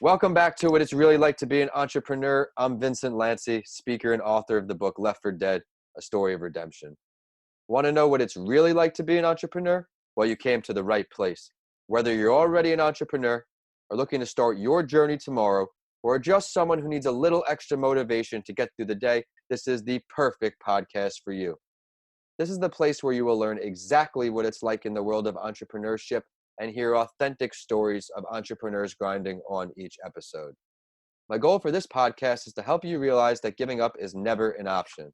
Welcome back to What It's Really Like to Be an Entrepreneur. I'm Vincent Lanci, speaker and author of the book Left for Dead, A Story of Redemption. Want to know what it's really like to be an entrepreneur? Well, you came to the right place. Whether you're already an entrepreneur or looking to start your journey tomorrow, or just someone who needs a little extra motivation to get through the day, this is the perfect podcast for you. This is the place where you will learn exactly what it's like in the world of entrepreneurship and hear authentic stories of entrepreneurs grinding on each episode. My goal for this podcast is to help you realize that giving up is never an option.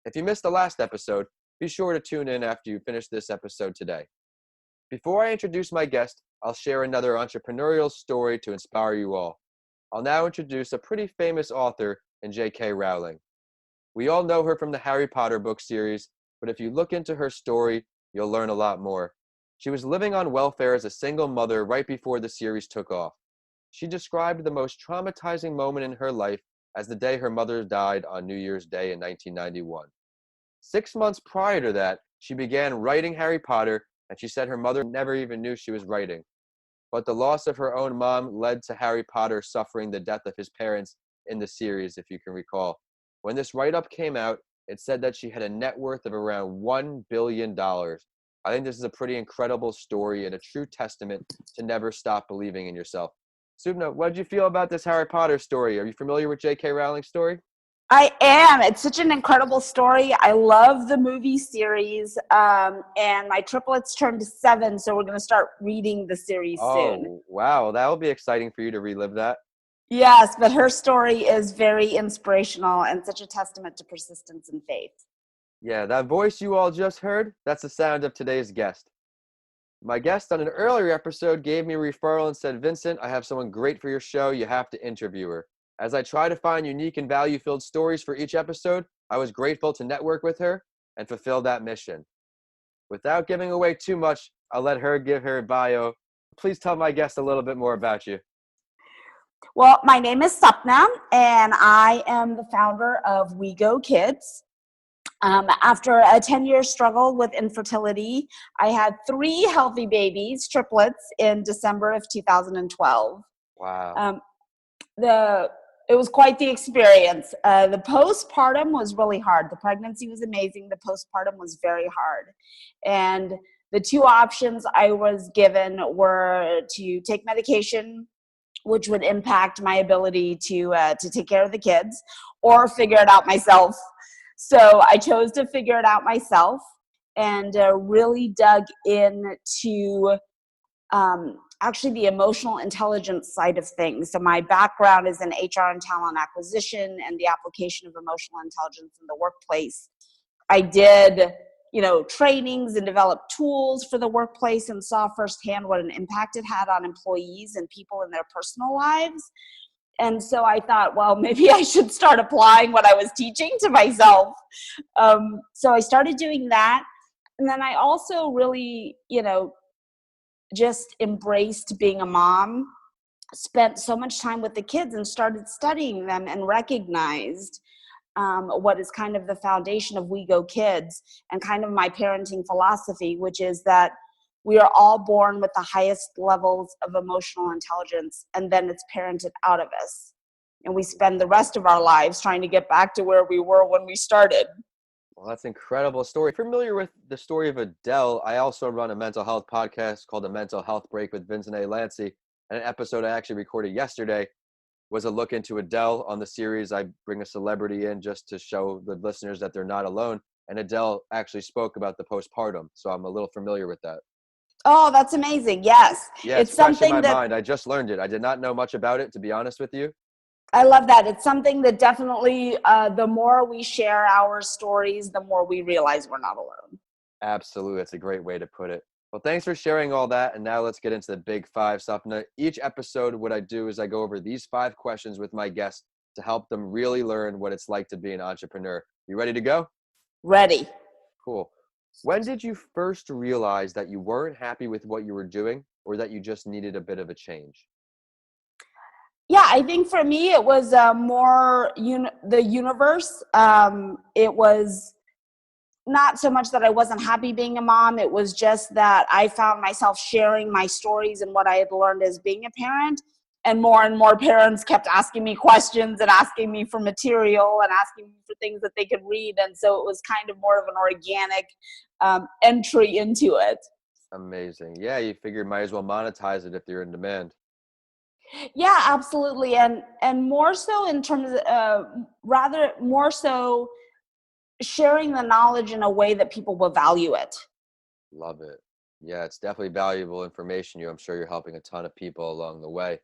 If you missed the last episode, be sure to tune in after you finish this episode today. Before I introduce my guest, I'll share another entrepreneurial story to inspire you all. I'll now introduce a pretty famous author in J.K. Rowling. We all know her from the Harry Potter book series, but if you look into her story, you'll learn a lot more. She was living on welfare as a single mother right before the series took off. She described the most traumatizing moment in her life as the day her mother died on New Year's Day in 1991. 6 months prior to that, she began writing Harry Potter, and she said her mother never even knew she was writing. But the loss of her own mom led to Harry Potter suffering the death of his parents in the series, if you can recall. When this write-up came out, it said that she had a net worth of around $1 billion. I think this is a pretty incredible story and a true testament to never stop believing in yourself. Supna, what did you feel about this Harry Potter story? Are you familiar with J.K. Rowling's story? I am. It's such an incredible story. I love the movie series, and my triplets turned 7, so we're going to start reading the series soon. Oh, wow. That will be exciting for you to relive that. Yes, but her story is very inspirational and such a testament to persistence and faith. Yeah, that voice you all just heard, that's the sound of today's guest. My guest on an earlier episode gave me a referral and said, Vincent, I have someone great for your show. You have to interview her. As I try to find unique and value-filled stories for each episode, I was grateful to network with her and fulfill that mission. Without giving away too much, I'll let her give her bio. Please tell my guest a little bit more about you. Well, my name is Supna, and I am the founder of WeGo Kids. After a 10-year struggle with infertility, I had 3 healthy babies, triplets, in December of 2012. Wow. It was quite the experience. The postpartum was really hard. The pregnancy was amazing. The postpartum was very hard. And the 2 options I was given were to take medication, which would impact my ability to take care of the kids, or figure it out myself. So I chose to figure it out myself and really dug into actually the emotional intelligence side of things. So my background is in HR and talent acquisition and the application of emotional intelligence in the workplace. I did, trainings and developed tools for the workplace and saw firsthand what an impact it had on employees and people in their personal lives. And so I thought, well, maybe I should start applying what I was teaching to myself. So I started doing that. And then I also really, just embraced being a mom, spent so much time with the kids and started studying them and recognized what is kind of the foundation of WeGo Kids and kind of my parenting philosophy, which is that we are all born with the highest levels of emotional intelligence, and then it's parented out of us. And we spend the rest of our lives trying to get back to where we were when we started. Well, that's an incredible story. Familiar with the story of Adele, I also run a mental health podcast called The Mental Health Break with Vincent A. Lanci. And an episode I actually recorded yesterday was a look into Adele on the series. I bring a celebrity in just to show the listeners that they're not alone. And Adele actually spoke about the postpartum. So I'm a little familiar with that. Oh, that's amazing. Yes. Yeah, it's fresh in my mind. I just learned it. I did not know much about it, to be honest with you. I love that. It's something that definitely, the more we share our stories, the more we realize we're not alone. Absolutely. That's a great way to put it. Well, thanks for sharing all that. And now let's get into the big 5, Supna. Each episode, what I do is I go over these 5 questions with my guests to help them really learn what it's like to be an entrepreneur. You ready to go? Ready. Cool. When did you first realize that you weren't happy with what you were doing or that you just needed a bit of a change? Yeah, I think for me, it was more the universe. It was not so much that I wasn't happy being a mom. It was just that I found myself sharing my stories and what I had learned as being a parent. and more parents kept asking me questions and asking me for material and asking me for things that they could read. And so it was kind of more of an organic entry into it. Amazing. Yeah, you figure might as well monetize it if you're in demand. Yeah, absolutely. And more so in terms of, rather more so sharing the knowledge in a way that people will value it. Love it. Yeah, it's definitely valuable information. I'm sure you're helping a ton of people along the way.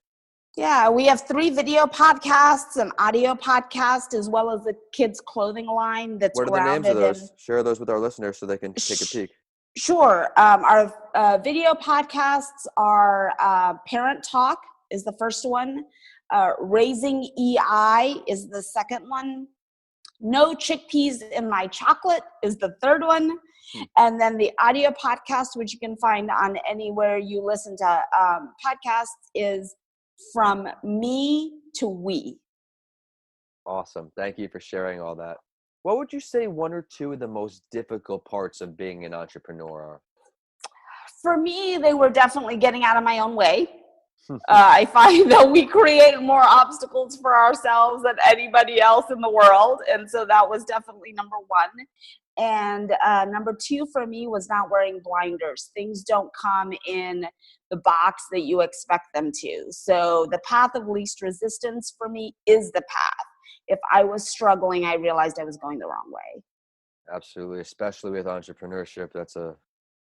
Yeah, we have 3 video podcasts, an audio podcast, as well as a kids clothing line that's What are the names of grounded in. those? Share those with our listeners so they can take a peek. Sure. Our video podcasts are Parent Talk is the first one. Raising EI is the second one. No Chickpeas in My Chocolate is the third one. And then the audio podcast, which you can find on anywhere you listen to podcasts, is From Me to We. Awesome. Thank you for sharing all that. What would you say 1 or 2 of the most difficult parts of being an entrepreneur are? For me, they were definitely getting out of my own way. I find that we create more obstacles for ourselves than anybody else in the world. And so that was definitely number 1. And number 2 for me was not wearing blinders. Things don't come in the box that you expect them to. So the path of least resistance for me is the path. If I was struggling, I realized I was going the wrong way. Absolutely. Especially with entrepreneurship, that's a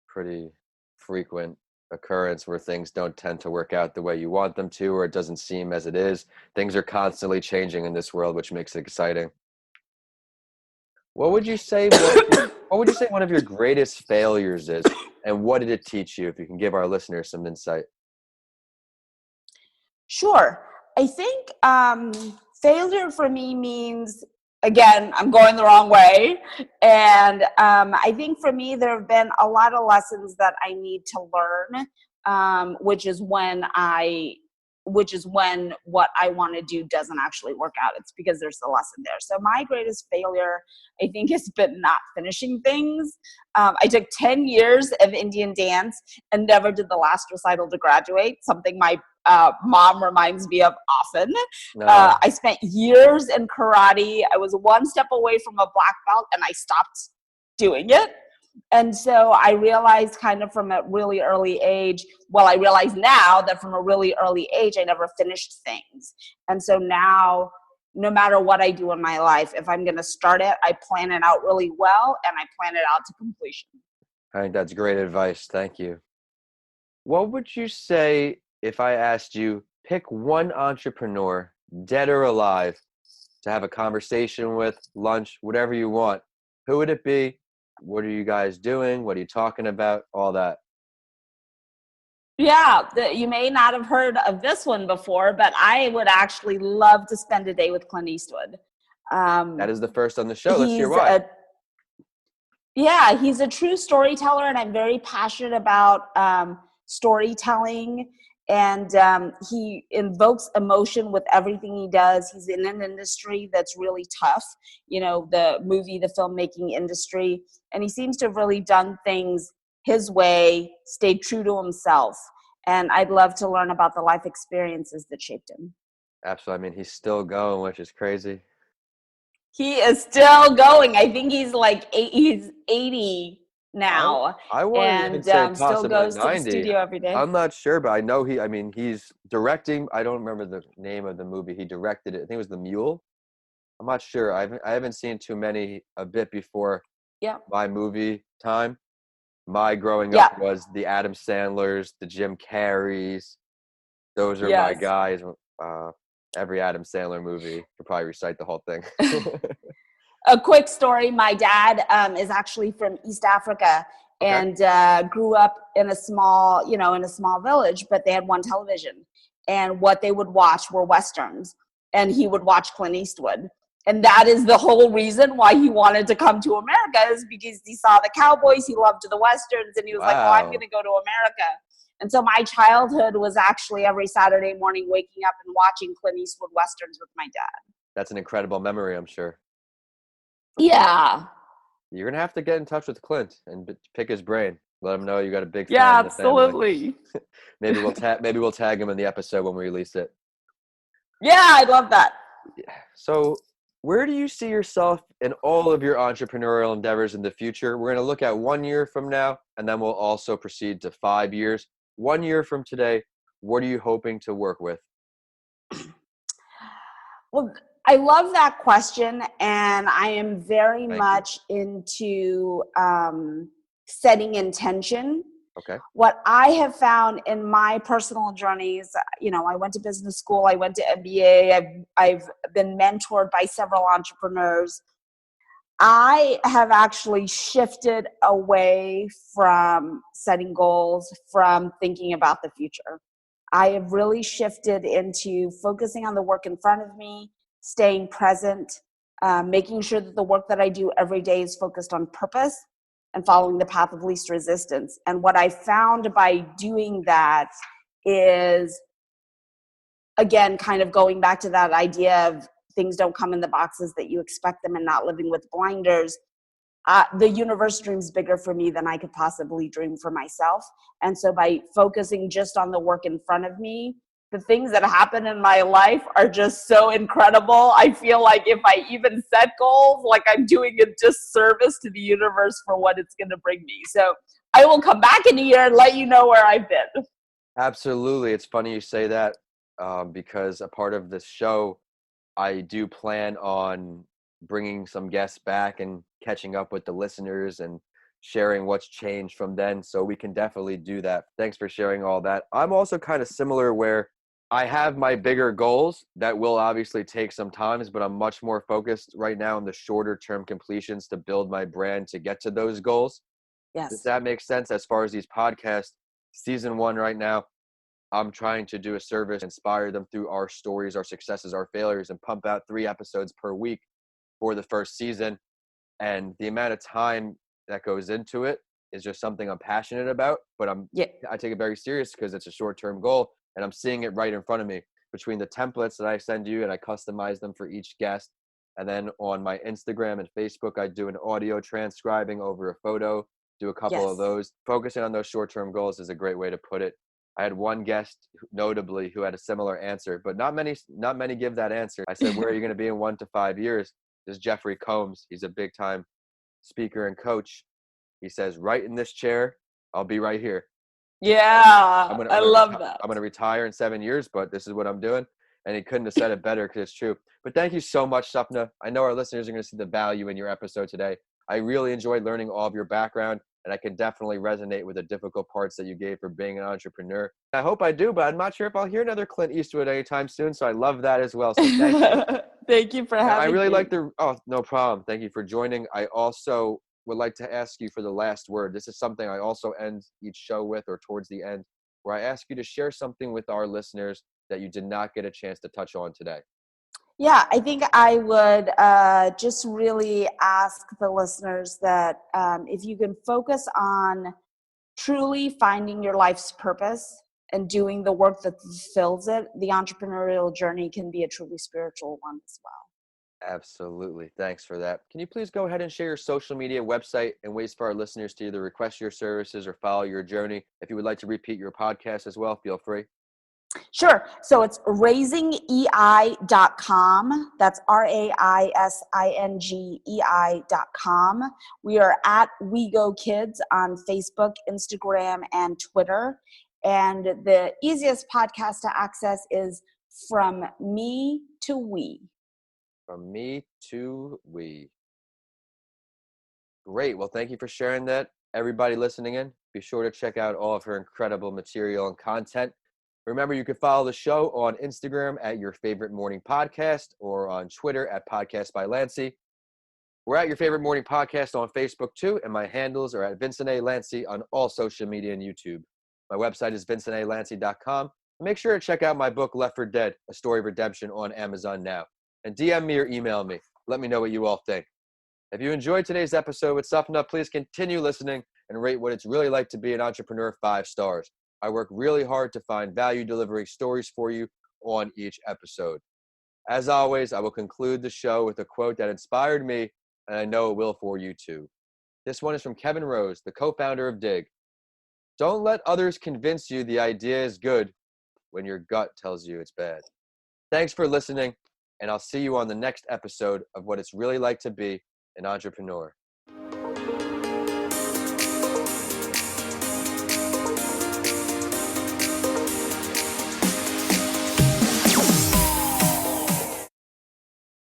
pretty frequent occurrence where things don't tend to work out the way you want them to, or it doesn't seem as it is. Things are constantly changing in this world, which makes it exciting. What would you say one of your greatest failures is, and what did it teach you? If you can give our listeners some insight. Sure. I think failure for me means, again, I'm going the wrong way. And I think for me, there have been a lot of lessons that I need to learn, which is when what I want to do doesn't actually work out. It's because there's a lesson there. So my greatest failure, I think, has been not finishing things. I took 10 years of Indian dance and never did the last recital to graduate, something my mom reminds me of often. No. I spent years in karate. I was 1 step away from a black belt and I stopped doing it. And so I realized kind of from a really early age, I realize now that from a really early age, I never finished things. And so now, no matter what I do in my life, if I'm going to start it, I plan it out really well and I plan it out to completion. I think that's great advice. Thank you. What would you say if I asked you, pick one entrepreneur, dead or alive, to have a conversation with, lunch, whatever you want? Who would it be? What are you guys doing? What are you talking about? All that. Yeah, you may not have heard of this one before, but I would actually love to spend a day with Clint Eastwood. That is the first on the show. Let's hear why. He's a true storyteller, and I'm very passionate about storytelling. And he invokes emotion with everything he does. He's in an industry that's really tough, the filmmaking industry. And he seems to have really done things his way, stayed true to himself. And I'd love to learn about the life experiences that shaped him. Absolutely. I mean, he's still going, which is crazy. He is still going. I think he's he's 80 now. I wouldn't even say still goes 90. to the studio every day. I'm not sure, but I know he's directing. I don't remember the name of the movie. He directed it. I think it was The Mule. I'm not sure. I haven't seen too many a bit before my movie time. My growing up was the Adam Sandlers, the Jim Carreys. Those are my guys. Every Adam Sandler movie. Could probably recite the whole thing. A quick story. My dad is actually from East Africa and grew up in a small village, but they had one television. And what they would watch were Westerns. And he would watch Clint Eastwood. And that is the whole reason why he wanted to come to America, is because he saw the cowboys, he loved the Westerns, and he was like, I'm going to go to America. And so my childhood was actually every Saturday morning waking up and watching Clint Eastwood Westerns with my dad. That's an incredible memory, I'm sure. Yeah. You're going to have to get in touch with Clint and pick his brain. Let him know you got a big fan in in the absolutely. family. Maybe we'll tag him in the episode when we release it. Yeah, I love that. So where do you see yourself in all of your entrepreneurial endeavors in the future? We're going to look at 1 year from now, and then we'll also proceed to 5 years. 1 year from today, what are you hoping to work with? Well, I love that question, and I am very Thank you. much into setting intention. Okay. What I have found in my personal journeys, I went to business school, I went to MBA, I've been mentored by several entrepreneurs. I have actually shifted away from setting goals, from thinking about the future. I have really shifted into focusing on the work in front of me, staying present, making sure that the work that I do every day is focused on purpose and following the path of least resistance. And what I found by doing that is, again, kind of going back to that idea of things don't come in the boxes that you expect them and not living with blinders. The universe dreams bigger for me than I could possibly dream for myself. And so by focusing just on the work in front of me, the things that happen in my life are just so incredible. I feel like if I even set goals, like I'm doing a disservice to the universe for what it's going to bring me. So I will come back in a year and let you know where I've been. Absolutely. It's funny you say that because a part of this show, I do plan on bringing some guests back and catching up with the listeners and sharing what's changed from then. So we can definitely do that. Thanks for sharing all that. I'm also kind of similar where I have my bigger goals that will obviously take some times, but I'm much more focused right now on the shorter term completions to build my brand to get to those goals. Does Yes. that make sense as far as these podcasts? Season 1 right now, I'm trying to do a service, inspire them through our stories, our successes, our failures, and pump out 3 episodes per week for the first season. And the amount of time that goes into it is just something I'm passionate about, but Yeah. I take it very serious because it's a short-term goal and I'm seeing it right in front of me between the templates that I send you and I customize them for each guest. And then on my Instagram and Facebook, I do an audio transcribing over a photo, do a couple of Yes. those. Focusing on those short-term goals is a great way to put it. I had one guest notably who had a similar answer, but not many give that answer. I said, where are you going to be in 1 to 5 years? This is Jeffrey Combs. He's a big time speaker and coach. He says, right in this chair, I'll be right here. Yeah. I love I'm that. gonna retire in 7 years, but this is what I'm doing. And he couldn't have said it better because it's true. But thank you so much, Supna. I know our listeners are going to see the value in your episode today. I really enjoyed learning all of your background, and I can definitely resonate with the difficult parts that you gave for being an entrepreneur. I hope I do, but I'm not sure if I'll hear another Clint Eastwood anytime soon. So I love that as well. So thank you. Thank you for And I having really like me. the, oh, no problem. Thank you for joining. I also would like to ask you for the last word. This is something I also end each show with, or towards the end, where I ask you to share something with our listeners that you did not get a chance to touch on today. Yeah, I think I would just really ask the listeners that if you can focus on truly finding your life's purpose and doing the work that fulfills it, the entrepreneurial journey can be a truly spiritual one as well. Absolutely. Thanks for that. Can you please go ahead and share your social media website and ways for our listeners to either request your services or follow your journey? If you would like to repeat your podcast as well, feel free. Sure. So it's raisingei.com. That's raisingei.com. We are at WeGo Kids on Facebook, Instagram, and Twitter. And the easiest podcast to access is From Me to We. From me to we. Great. Well, thank you for sharing that. Everybody listening in, be sure to check out all of her incredible material and content. Remember, you can follow the show on Instagram at Your Favorite Morning Podcast or on Twitter at Podcast by Lanci. We're at Your Favorite Morning Podcast on Facebook too, and my handles are at Vincent A. Lanci on all social media and YouTube. My website is vincentalanci.com. Make sure to check out my book, Left for Dead, A Story of Redemption on Amazon now. And DM me or email me. Let me know what you all think. If you enjoyed today's episode with Supna, please continue listening and rate what it's really like to be an entrepreneur 5 stars. I work really hard to find value delivering stories for you on each episode. As always, I will conclude the show with a quote that inspired me, and I know it will for you too. This one is from Kevin Rose, the co-founder of Dig. Don't let others convince you the idea is good when your gut tells you it's bad. Thanks for listening, and I'll see you on the next episode of What It's Really Like to Be an Entrepreneur.